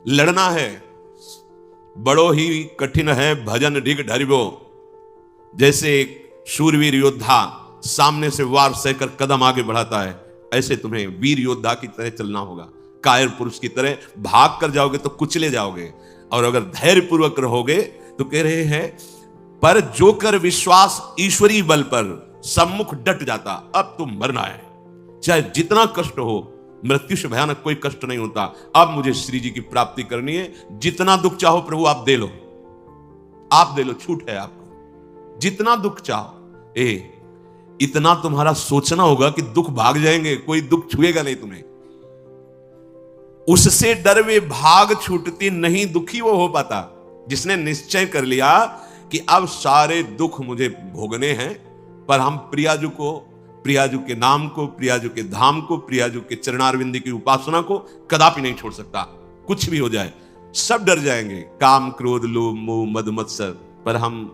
लड़ना है, बड़ो ही कठिन है भजन ढिग ढरिबो। जैसे एक शूरवीर योद्धा सामने से वार सहकर कदम आगे बढ़ाता है, ऐसे तुम्हें वीर योद्धा की तरह चलना होगा। कायर पुरुष की तरह भाग कर जाओगे तो कुचले जाओगे, और अगर धैर्य पूर्वक रहोगे तो कह रहे हैं पर जो कर विश्वास ईश्वरीय बल पर सम्मुख डट जाता। अब तुम मरना है, चाहे जितना कष्ट हो, मृत्यु से भयानक कोई कष्ट नहीं होता। अब मुझे श्री जी की प्राप्ति करनी है, जितना दुख चाहो प्रभु आप दे लो, आप दे लो, छूट है आपको, जितना दुख चाहो। इतना तुम्हारा सोचना होगा कि दुख भाग जाएंगे, कोई दुख छुएगा नहीं तुम्हें। उससे डर वे भाग छूटती नहीं, दुखी वो हो पाता जिसने निश्चय कर लिया कि अब सारे दुख मुझे भोगने हैं, पर हम प्रियाजू को, प्रियाजू के नाम को, प्रियाजू के धाम को, प्रियाजू के चरणारविंद की उपासना को कदापि नहीं छोड़ सकता। कुछ भी हो जाए सब डर जाएंगे, काम क्रोध लोभ मोह मद मत्सर। पर हम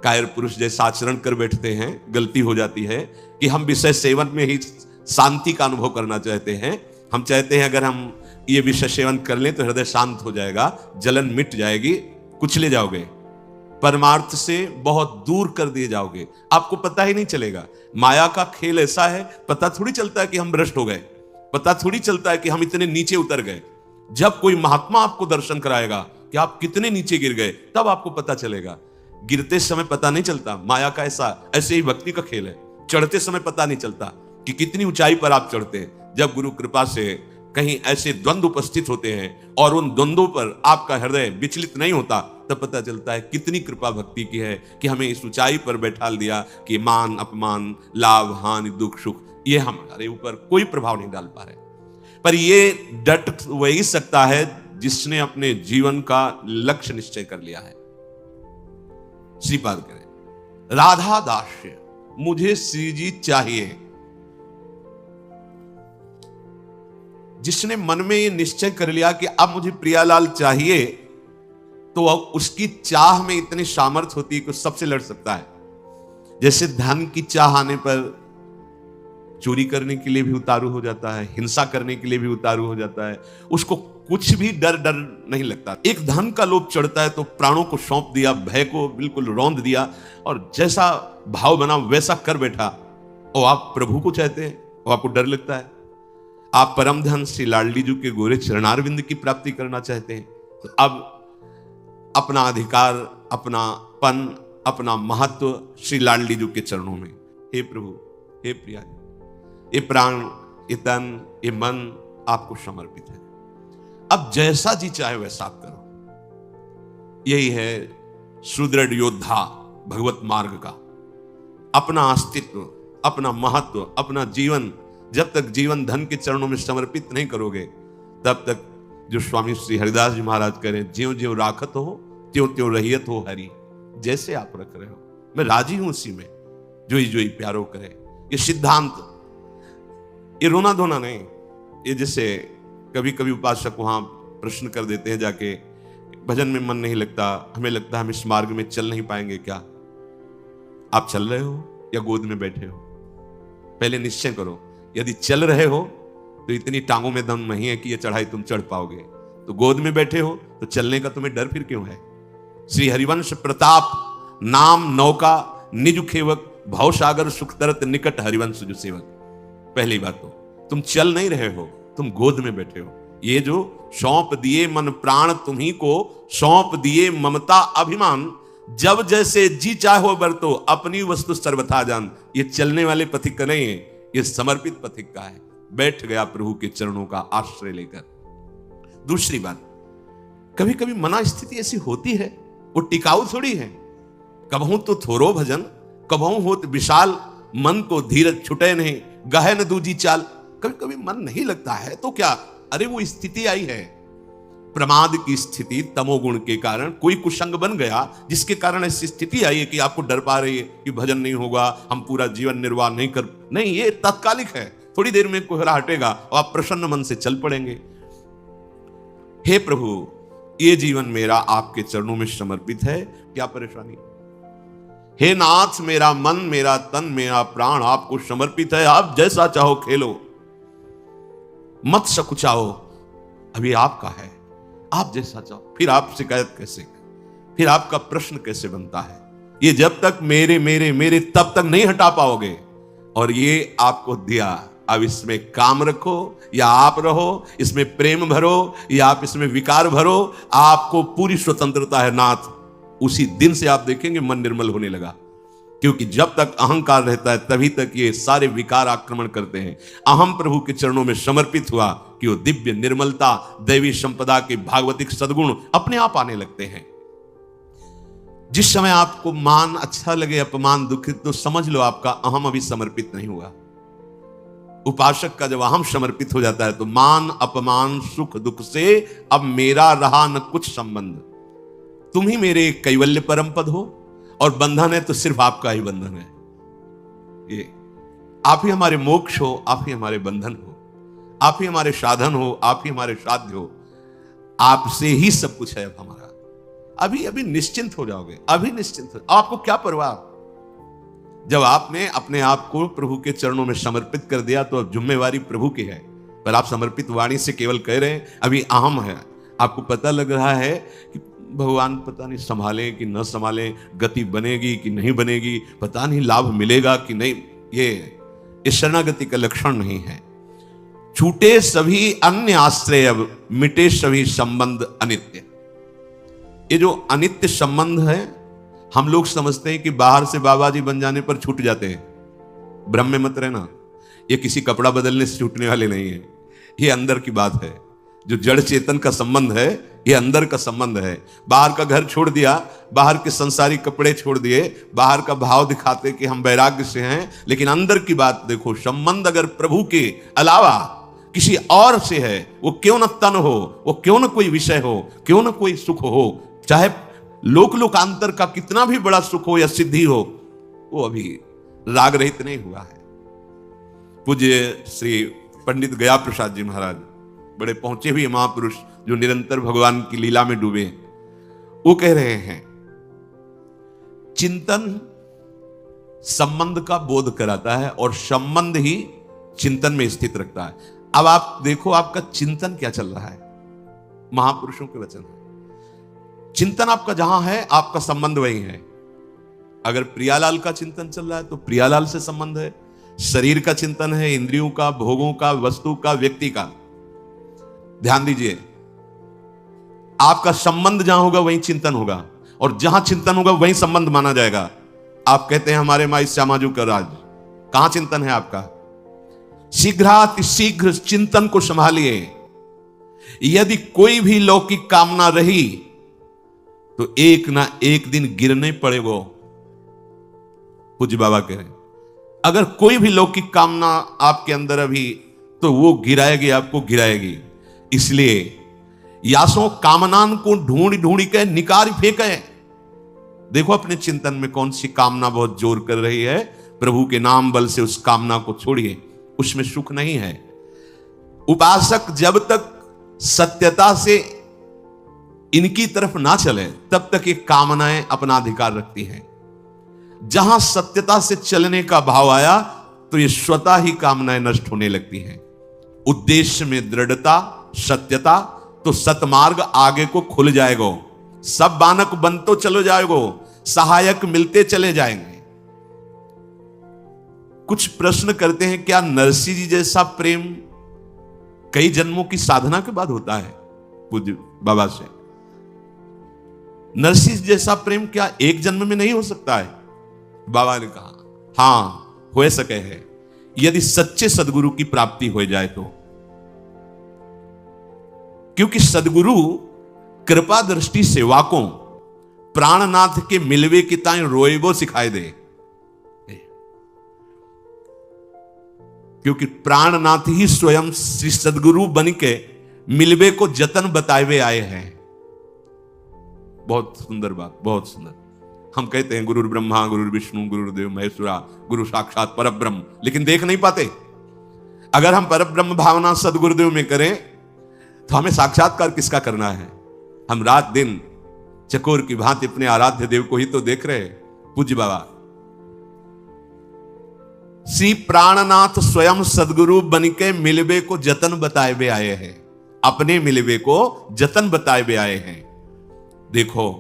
कायर पुरुष जैसा आचरण कर बैठते हैं, गलती हो जाती है कि हम विषय सेवन में ही शांति का अनुभव करना चाहते हैं। हम चाहते हैं अगर हम ये विषय सेवन कर लें तो हृदय शांत हो जाएगा, जलन मिट जाएगी, कुचले जाओगे, परमार्थ से बहुत दूर कर दिए जाओगे, आपको पता ही नहीं चलेगा। माया का खेल ऐसा है, पता थोड़ी चलता है कि हम भ्रष्ट हो गए, पता थोड़ी चलता है कि हम इतने नीचे उतर गए। जब कोई महात्मा आपको दर्शन कराएगा कि आप कितने नीचे गिर गए, तब आपको पता चलेगा। गिरते समय पता नहीं चलता, माया का ऐसे ही भक्ति का खेल है। चढ़ते समय पता नहीं चलता कि कितनी ऊंचाई पर आप चढ़ते हैं। जब गुरु कृपा से कहीं ऐसे द्वंद्व उपस्थित होते हैं और उन द्वंद्वों पर आपका हृदय विचलित नहीं होता, तब पता चलता है कितनी कृपा भक्ति की है कि हमें इस ऊंचाई पर बैठा दिया कि मान अपमान, लाभ हानि, दुख सुख ये हमारे ऊपर कोई प्रभाव नहीं डाल पा रहे। पर ये डट वही सकता है जिसने अपने जीवन का लक्ष्य निश्चय कर लिया है। श्रीपाद करें, राधा दास्य मुझे श्री जी चाहिए। जिसने मन में ये निश्चय कर लिया कि अब मुझे प्रियालाल चाहिए, तो अब उसकी चाह में इतनी सामर्थ्य होती है कि सबसे लड़ सकता है। जैसे धन की चाह आने पर चोरी करने के लिए भी उतारू हो जाता है, हिंसा करने के लिए भी उतारू हो जाता है, उसको कुछ भी डर नहीं लगता। एक धन का लोभ चढ़ता है तो प्राणों को सौंप दिया, भय को बिल्कुल रौंद दिया, और जैसा भाव बना वैसा कर बैठा। और आप प्रभु को चाहते हैं और आपको डर लगता है। आप परम धन श्री लाडली जी के गोरे चरणारविंद की प्राप्ति करना चाहते हैं, तो अब अपना अधिकार, अपना पन, अपना महत्व श्री लाडली जी के चरणों में। हे प्रभु, हे प्रिया, ये प्राण, ये तन, ये मन आपको समर्पित है। अब जैसा जी चाहे वैसा आप करो। यही है सुदृढ़ योद्धा भगवत मार्ग का। अपना अस्तित्व, अपना महत्व, अपना जीवन जब तक जीवन धन के चरणों में समर्पित नहीं करोगे, तब तक जो स्वामी श्री हरिदास जी महाराज कह रहे हैं, ज्यों ज्यों राखत हो त्यों त्यों रहियत हो हरि। जैसे आप रख रहे हो मैं राजी हूं उसी में, जो ही प्यारो करे। ये सिद्धांत, ये रोना धोना नहीं। ये जैसे कभी कभी उपासक वहां प्रश्न कर देते हैं जाके, भजन में मन नहीं लगता, हमें लगता है हम इस मार्ग में चल नहीं पाएंगे। क्या आप चल रहे हो या गोद में बैठे हो? पहले निश्चय करो। यदि चल रहे हो तो इतनी टांगों में दम नहीं है कि ये चढ़ाई तुम चढ़ पाओगे। तो गोद में बैठे हो तो चलने का तुम्हें डर फिर क्यों है? श्री हरिवंश प्रताप नाम नौका निज खेवक, भवसागर सुख तरत निकट हरिवंश जो सेवक। पहली बात तो तुम चल नहीं रहे हो, तुम गोद में बैठे हो। ये जो सौंप दिए मन प्राण तुम्ही को, सौंप दिए ममता अभिमान, जब जैसे जी चाहो बरतो अपनी वस्तु सर्वथा जान। ये चलने वाले पथिक का नहीं है, ये समर्पित पथिक का है। बैठ गया प्रभु के चरणों का आश्रय लेकर। दूसरी बात, कभी कभी मना स्थिति ऐसी होती है, वो टिकाऊ थोड़ी है। कबहू तो थोरो भजन, कबहू होत विशाल, मन को धीरज छुटे नहीं, गहन दूजी चाल। कभी कभी मन नहीं लगता है तो क्या, अरे वो स्थिति आई है, प्रमाद की स्थिति, तमोगुण के कारण कोई कुसंग बन गया, जिसके कारण ऐसी स्थिति आई है कि आपको डर पा रही है कि भजन नहीं होगा, हम पूरा जीवन निर्वाह नहीं कर। नहीं, ये तात्कालिक है, थोड़ी देर में कोहरा हटेगा और आप प्रसन्न मन से चल पड़ेंगे। हे प्रभु, ये जीवन मेरा आपके चरणों में समर्पित है, क्या परेशानी? हे नाथ, मेरा मन, मेरा तन, मेरा प्राण आपको समर्पित है। आप जैसा चाहो खेलो, मत सकुचाओ, अभी आपका है। आप जैसा चाहो। फिर आप शिकायत कैसे, फिर आपका प्रश्न कैसे बनता है? ये जब तक मेरे मेरे मेरे तब तक नहीं हटा पाओगे। और ये आपको दिया, अब इसमें काम रखो या आप रहो, इसमें प्रेम भरो या आप इसमें विकार भरो, आपको पूरी स्वतंत्रता है नाथ। उसी दिन से आप देखेंगे मन निर्मल होने लगा। क्योंकि जब तक अहंकार रहता है तभी तक ये सारे विकार आक्रमण करते हैं। अहम प्रभु के चरणों में समर्पित हुआ कि वो दिव्य निर्मलता, दैवी संपदा के भागवतिक सद्गुण अपने आप आने लगते हैं। जिस समय आपको मान अच्छा लगे, अपमान दुखित, तो समझ लो आपका अहम अभी समर्पित नहीं हुआ। उपासक का जब अहम समर्पित हो जाता है तो मान अपमान सुख दुख से अब मेरा रहा न कुछ संबंध। तुम ही मेरे कैवल्य परम पद हो और बंधन है तो सिर्फ आपका ही बंधन है। ये आप ही हमारे मोक्ष हो, आप ही हमारे बंधन हो, आप ही हमारे साधन हो, आप ही हमारे साध्य हो। आपसे ही सब कुछ है अब हमारा। अभी अभी निश्चिंत हो जाओगे, अभी निश्चिंत हो। आपको क्या परवाह? जब आपने अपने आप को प्रभु के चरणों में समर्पित कर दिया तो अब जिम्मेवारी प्रभु की है। पर आप समर्पित वाणी से केवल कह रहे हैं अभी अहम है। आपको पता लग रहा है कि भगवान पता नहीं संभालें कि न संभालें, गति बनेगी कि नहीं बनेगी, पता नहीं लाभ मिलेगा कि नहीं। ये शरणागति का लक्षण नहीं है। छूटे सभी अन्य आश्रय, अब मिटे सभी संबंध अनित्य। ये जो अनित्य संबंध है, हम लोग समझते हैं कि बाहर से बाबा जी बन जाने पर छूट जाते हैं। भ्रम में मत रहना, ये किसी कपड़ा बदलने से छूटने वाले नहीं है। ये अंदर की बात है। जो जड़ चेतन का संबंध है, ये अंदर का संबंध है। बाहर का घर छोड़ दिया, बाहर के संसारिक कपड़े छोड़ दिए, बाहर का भाव दिखाते कि हम वैराग्य से हैं, लेकिन अंदर की बात देखो। संबंध अगर प्रभु के अलावा किसी और से है, वो क्यों न तन हो, वो क्यों न कोई विषय हो, क्यों न कोई सुख हो, चाहे लोक लोकांतर का कितना भी बड़ा सुख हो या सिद्धि हो, वो अभी राग रहित नहीं हुआ है। पूज्य श्री पंडित गया प्रसाद जी महाराज, बड़े पहुंचे हुए महापुरुष जो निरंतर भगवान की लीला में डूबे, वो कह रहे हैं चिंतन संबंध का बोध कराता है और संबंध ही चिंतन में स्थित रखता है। अब आप देखो आपका चिंतन क्या चल रहा है। महापुरुषों के वचन है, चिंतन आपका जहां है आपका संबंध वही है। अगर प्रियालाल का चिंतन चल रहा है तो प्रियालाल से संबंध है। शरीर का चिंतन है, इंद्रियों का, भोगों का, वस्तु का, व्यक्ति का। ध्यान दीजिए, आपका संबंध जहां होगा वहीं चिंतन होगा, और जहां चिंतन होगा वहीं संबंध माना जाएगा। आप कहते हैं हमारे माई श्यामाजू का राज, कहां चिंतन है आपका? शीघ्रातिशीघ्र चिंतन को संभालिए। यदि कोई भी लौकिक कामना रही तो एक ना एक दिन गिरने पड़ेगा। पूज्य बाबा कह रहे हैं अगर कोई भी लौकिक कामना आपके अंदर अभी, तो वो गिराएगी, आपको गिराएगी। इसलिए यासों कामनान को ढूंढ ढूंढ के निकाल फेंके। देखो अपने चिंतन में कौन सी कामना बहुत जोर कर रही है, प्रभु के नाम बल से उस कामना को छोड़िए, उसमें सुख नहीं है। उपासक जब तक सत्यता से इनकी तरफ ना चले तब तक ये कामनाएं अपना अधिकार रखती हैं। जहां सत्यता से चलने का भाव आया तो ये स्वतः ही कामनाएं नष्ट होने लगती हैं। उद्देश्य में दृढ़ता, सत्यता, तो सतमार्ग आगे को खुल जाएगा। सब बानक बनतो चलो जाएगो, सहायक मिलते चले जाएंगे। कुछ प्रश्न करते हैं, क्या नरसिंह जी जैसा प्रेम कई जन्मों की साधना के बाद होता है? पूज्य बाबा से, नरसिंह जैसा प्रेम क्या एक जन्म में नहीं हो सकता है? बाबा ने कहा हां हो सके है, यदि सच्चे सदगुरु की प्राप्ति हो जाए तो। क्योंकि सदगुरु कृपा दृष्टि सेवाकों प्राणनाथ के मिलवे की ताई रोएबो सिखाए दे। क्योंकि प्राणनाथ ही स्वयं श्री सदगुरु बन के मिलवे को जतन बताए आए हैं। बहुत सुंदर बात, बहुत सुंदर। हम कहते हैं गुरु ब्रह्मा गुरु विष्णु गुरुदेव महेश्वरा, गुरु साक्षात परब्रह्म, लेकिन देख नहीं पाते। अगर हम परब्रह्म भावना सदगुरुदेव में करें तो हमें साक्षात्कार किसका करना है? हम रात दिन चकोर की भांति अपने आराध्य देव को ही तो देख रहे हैं। पूज्य बाबा श्री प्राणनाथ स्वयं सदगुरु बन के मिलवे को जतन बताए आए हैं। अपने मिलवे को जतन बताए हुए आए हैं। देखो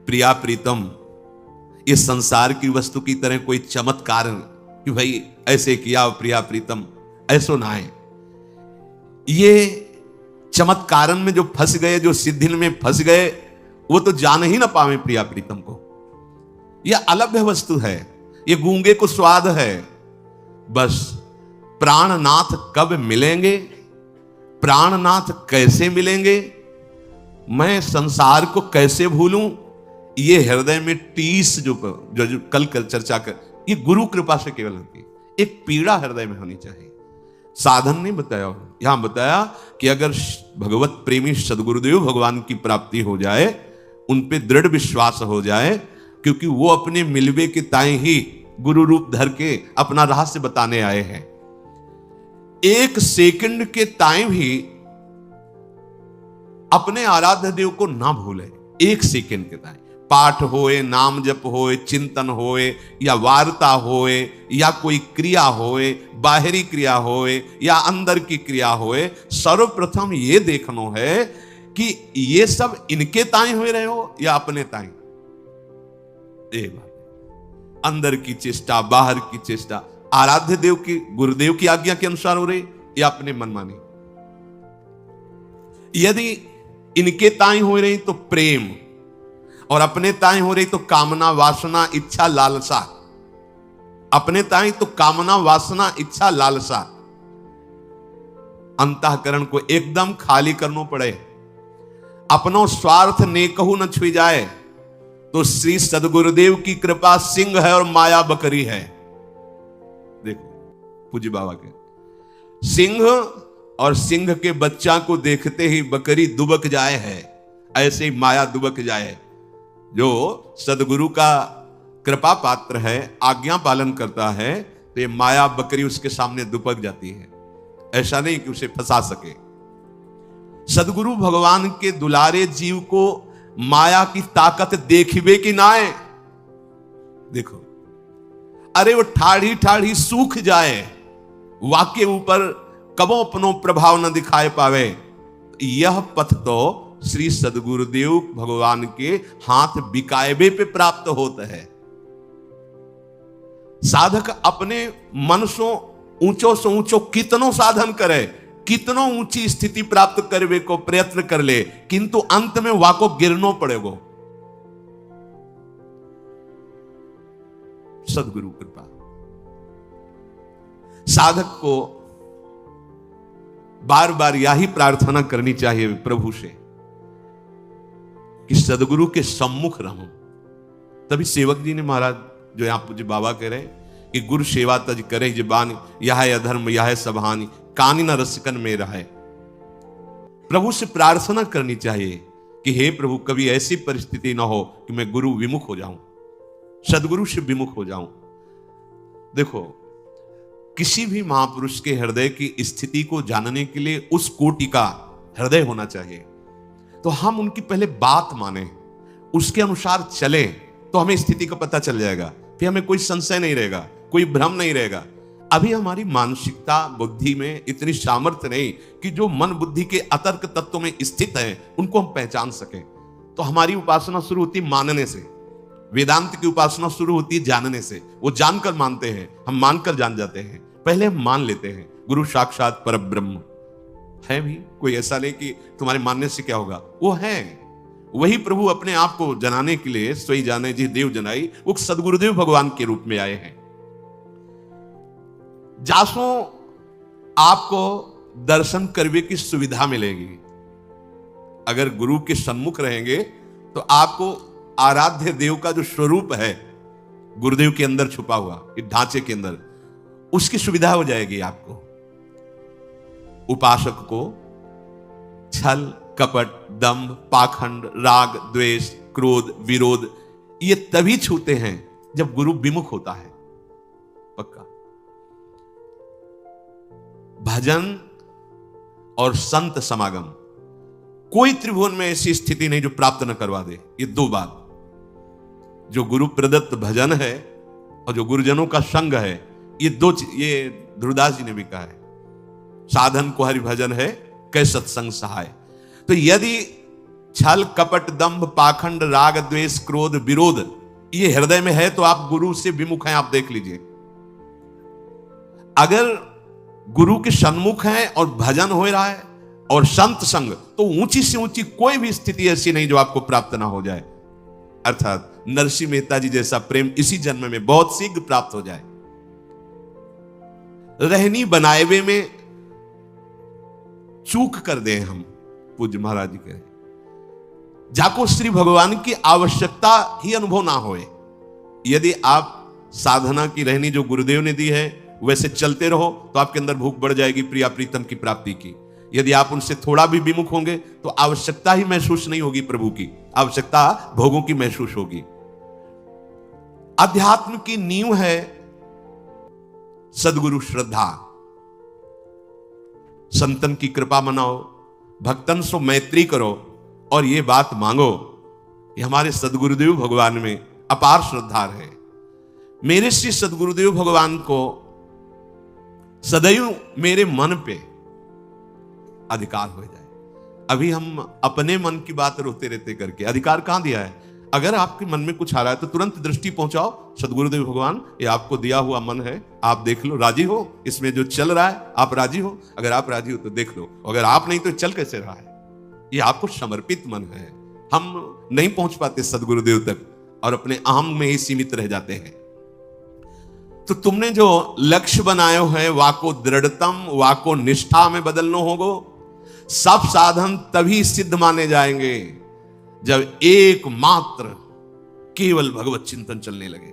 प्रिया प्रीतम, ये संसार की वस्तु की तरह कोई चमत्कार कि भाई ऐसे किया प्रिया प्रीतम, ऐसो ना है। ये चमत्कारन में जो फंस गए, जो सिद्धिन में फंस गए, वो तो जान ही ना पावे प्रिया प्रीतम को। यह अलभ्य वस्तु है, ये गूंगे को स्वाद है। बस प्राणनाथ कब मिलेंगे, प्राणनाथ कैसे मिलेंगे, मैं संसार को कैसे भूलूं, ये हृदय में टीस जो कल चर्चा कर, ये गुरु कृपा से केवल होती है। एक पीड़ा हृदय में होनी चाहिए। साधन नहीं बताया, यहां बताया कि अगर भगवत प्रेमी सदगुरुदेव भगवान की प्राप्ति हो जाए, उन पे दृढ़ विश्वास हो जाए, क्योंकि वो अपने मिलवे के ताएं ही गुरु रूप धर के अपना रहस्य बताने आए हैं। एक सेकंड के ताएं भी अपने आराध्य देव को ना भूले। एक सेकंड के ताएं पाठ होए, नाम जप होए, चिंतन होए, या वार्ता होए, या कोई क्रिया होए, बाहरी क्रिया होए या अंदर की क्रिया होए, सर्वप्रथम ये देखना है कि ये सब इनके ताएं हो रहे हो या अपने ताएं। एक बात, अंदर की चेष्टा, बाहर की चेष्टा आराध्य देव की, गुरुदेव की आज्ञा के अनुसार हो रही या अपने मनमानी। यदि इनके ताएं हो रही तो प्रेम, और अपने ताएं हो रही तो कामना, वासना, इच्छा, लालसा। अपने ताएं तो कामना, वासना, इच्छा, लालसा। अंतःकरण को एकदम खाली करना पड़े, अपनो स्वार्थ नेकहु न छुई जाए, तो श्री सदगुरुदेव की कृपा सिंह है और माया बकरी है। देखो पूज्य बाबा के सिंह और सिंह के बच्चा को देखते ही बकरी दुबक जाए है, ऐसे ही माया दुबक जाए। जो सदगुरु का कृपा पात्र है, आज्ञा पालन करता है, तो ये माया बकरी उसके सामने दुबक जाती है। ऐसा नहीं कि उसे फंसा सके। सदगुरु भगवान के दुलारे जीव को माया की ताकत देखिबे कि ना आए। देखो, अरे वो ठाढ़ी ठाढ़ी सूख जाए, वाक्य ऊपर कबो अपनो प्रभाव न दिखाए पावे। यह पथ तो श्री सदगुरुदेव भगवान के हाथ बिकायबे पे प्राप्त होता है। साधक अपने मन सो ऊंचो कितनो साधन करे, कितनो ऊंची स्थिति प्राप्त करवे को प्रयत्न कर ले, किंतु अंत में वाको गिरनो पड़ेगो। सदगुरु कृपा। साधक को बार बार यही प्रार्थना करनी चाहिए प्रभु से कि सदगुरु के सम्मुख रहूं। तभी सेवक जी ने महाराज जो यहां पूज्य बाबा कह रहे कि गुरु सेवा तज करे जबान, यह अधर्म यह सभानी, कानी न रसिकन में रहे। प्रभु से प्रार्थना करनी चाहिए कि हे प्रभु, कभी ऐसी परिस्थिति ना हो कि मैं गुरु विमुख हो जाऊं, सदगुरु से विमुख हो जाऊं। देखो, किसी भी महापुरुष के हृदय की स्थिति को जानने के लिए उस कोटि का हृदय होना चाहिए। तो हम उनकी पहले बात माने, उसके अनुसार चले, तो हमें स्थिति का पता चल जाएगा। फिर हमें कोई संशय नहीं रहेगा, कोई भ्रम नहीं रहेगा। अभी हमारी मानसिकता बुद्धि में इतनी सामर्थ्य नहीं कि जो मन बुद्धि के अतर्क तत्वों में स्थित है उनको हम पहचान सकें। तो हमारी उपासना शुरू होती मानने से, वेदांत की उपासना शुरू होती है जानने से। वो जानकर मानते हैं, हम मानकर जान जाते हैं। पहले हम मान लेते हैं गुरु साक्षात परब्रह्म है। भी कोई ऐसा नहीं कि तुम्हारे मानने से क्या होगा, वो है। वही प्रभु अपने आप को जनाने के लिए स्वयं जाने जी देव जनाई, वो सदगुरुदेव भगवान के रूप में आए हैं। जासो आपको दर्शन करने की सुविधा मिलेगी। अगर गुरु के सन्मुख रहेंगे तो आपको आराध्य देव का जो स्वरूप है गुरुदेव के अंदर छुपा हुआ, इस ढांचे के अंदर, उसकी सुविधा हो जाएगी आपको। उपासक को छल, कपट, दंभ, पाखंड, राग, द्वेष, क्रोध, विरोध ये तभी छूते हैं जब गुरु विमुख होता है। पक्का। भजन और संत समागम, कोई त्रिभुवन में ऐसी स्थिति नहीं जो प्राप्त न करवा दे। ये दो बात, जो गुरु प्रदत्त भजन है और जो गुरुजनों का संग है, ये दो, ये ध्रुवदास जी ने भी कहा है, साधन को हरि भजन है कै सत्संग सहाय। तो यदि छल कपट दंभ पाखंड राग द्वेष क्रोध विरोध ये हृदय में है तो आप गुरु से विमुख हैं। आप देख लीजिए, अगर गुरु के सन्मुख हैं और भजन हो रहा है और संत संग, तो ऊंची से ऊंची कोई भी स्थिति ऐसी नहीं जो आपको प्राप्त ना हो जाए। अर्थात नरसिंह मेहता जी जैसा प्रेम इसी जन्म में बहुत शीघ्र प्राप्त हो जाए। रहनी बनाएवे में चूक कर दे हम, पूज्य महाराज जी कहे, जाको श्री भगवान की आवश्यकता ही अनुभव ना होए। यदि आप साधना की रहनी जो गुरुदेव ने दी है वैसे चलते रहो तो आपके अंदर भूख बढ़ जाएगी प्रिया प्रीतम की प्राप्ति की। यदि आप उनसे थोड़ा भी विमुख होंगे तो आवश्यकता ही महसूस नहीं होगी, प्रभु की आवश्यकता भोगों की महसूस होगी। अध्यात्म की नींव है सदगुरु श्रद्धा। संतन की कृपा मनाओ, भक्तन सो मैत्री करो और ये बात मांगो। ये हमारे सदगुरुदेव भगवान में अपार श्रद्धा है। मेरे श्री सदगुरुदेव भगवान को सदैव मेरे मन पे अधिकार हो जाए। अभी हम अपने मन की बात रोते रहते करके अधिकार कहां दिया है? अगर आपके मन में कुछ आ रहा है तो तुरंत दृष्टि पहुंचाओ, सदगुरुदेव भगवान ये आपको दिया हुआ मन है, आप देख लो, राजी हो इसमें जो चल रहा है? आप राजी हो? अगर आप राजी हो तो देख लो, अगर आप नहीं तो चल कैसे रहा है? ये आपको समर्पित मन है। हम नहीं पहुंच पाते सदगुरुदेव तक और अपने अहम में ही सीमित रह जाते हैं। तो तुमने जो लक्ष्य बनाए है वाको दृढ़तम वाको निष्ठा में बदलना होगो। सब साधन तभी सिद्ध माने जाएंगे जब एकमात्र केवल भगवत चिंतन चलने लगे।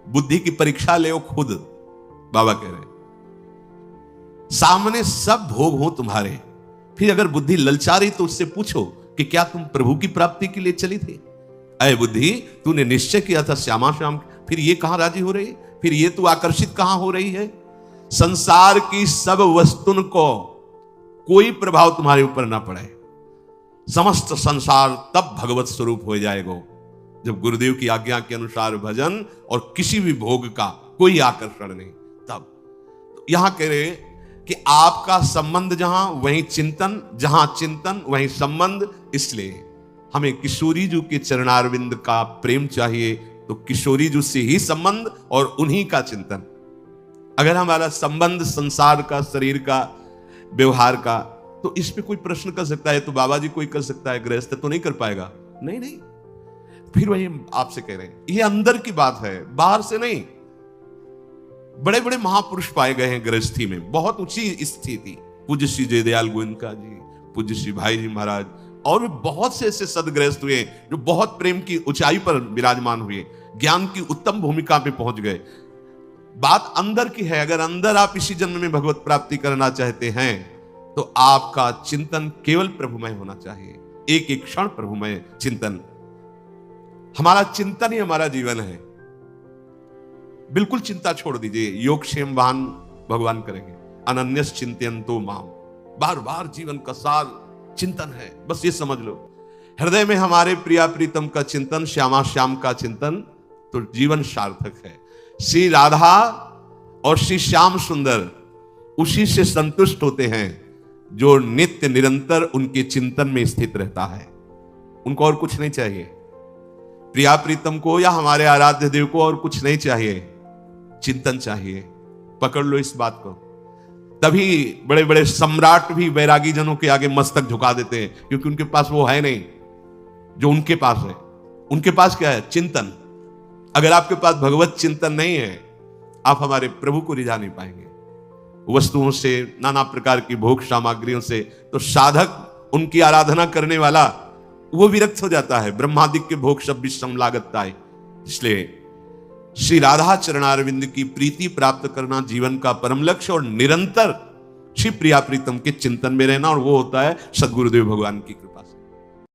बुद्धि की परीक्षा ले खुद, बाबा कह रहे, सामने सब भोग हो तुम्हारे, फिर अगर बुद्धि ललचा रही तो उससे पूछो कि क्या तुम प्रभु की प्राप्ति के लिए चली थी? अय बुद्धि, तूने निश्चय किया था श्यामा श्याम, फिर ये कहां राजी हो रही, फिर ये तू आकर्षित कहां हो रही है? संसार की सब वस्तुन को कोई प्रभाव तुम्हारे ऊपर ना पड़े, समस्त संसार तब भगवत स्वरूप हो जाएगा जब गुरुदेव की आज्ञा के अनुसार भजन और किसी भी भोग का कोई आकर्षण नहीं। तब तो यहां कह रहे कि आपका संबंध जहां वहीं चिंतन, जहां चिंतन वहीं संबंध। इसलिए हमें किशोरी जी के चरणारविंद का प्रेम चाहिए, तो किशोरी जी से ही संबंध और उन्हीं का चिंतन। अगर हमारा संबंध संसार का, शरीर का, व्यवहार का, तो इस पे कोई प्रश्न कर सकता है तो बाबा जी कोई कर सकता है, गृहस्थ तो नहीं कर पाएगा? नहीं नहीं। फिर वही आपसे कह रहे हैं, ये अंदर की बात है, बाहर से नहीं। बड़े बड़े महापुरुष पाए गए हैं गृहस्थी में, बहुत ऊंची स्थिति। पूज्य श्री जयदयाल गोयनका जी, पूज्य श्री भाई जी महाराज, और भी बहुत से ऐसे सदगृहस्थ हुए जो बहुत प्रेम की ऊंचाई पर विराजमान हुए, ज्ञान की उत्तम भूमिका पे पहुंच गए। बात अंदर की है। अगर अंदर आप इसी जन्म में भगवत प्राप्ति करना चाहते हैं तो आपका चिंतन केवल प्रभुमय होना चाहिए, एक एक क्षण प्रभुमय चिंतन। हमारा चिंतन ही हमारा जीवन है। बिल्कुल चिंता छोड़ दीजिए, योगक्षेम वाहन भगवान करेंगे। अनन्यस चिंतयन्तो माम, बार बार जीवन का सार चिंतन है, बस ये समझ लो। हृदय में हमारे प्रिया प्रीतम का चिंतन, श्यामा श्याम का चिंतन, तो जीवन सार्थक है। श्री राधा और श्री श्याम सुंदर उसी से संतुष्ट होते हैं जो नित्य निरंतर उनके चिंतन में स्थित रहता है। उनको और कुछ नहीं चाहिए, प्रिया प्रीतम को या हमारे आराध्य देव को और कुछ नहीं चाहिए, चिंतन चाहिए। पकड़ लो इस बात को। तभी बड़े बड़े सम्राट भी वैरागी जनों के आगे मस्तक झुका देते हैं, क्योंकि उनके पास वो है नहीं जो उनके पास है। उनके पास क्या है? चिंतन। अगर आपके पास भगवत चिंतन नहीं है, आप हमारे प्रभु को रिझा नहीं पाएंगे। वस्तुओं से, नाना प्रकार की भोग सामग्रियों से, तो साधक, उनकी आराधना करने वाला, वो विरक्त हो जाता है। ब्रह्मादिक के भोग सब विषम लागत आए। इसलिए श्री राधा चरणारविंद की प्रीति प्राप्त करना जीवन का परम लक्ष्य, और निरंतर श्री प्रिया प्रीतम के चिंतन में रहना, और वो होता है सदगुरुदेव भगवान की कृपा।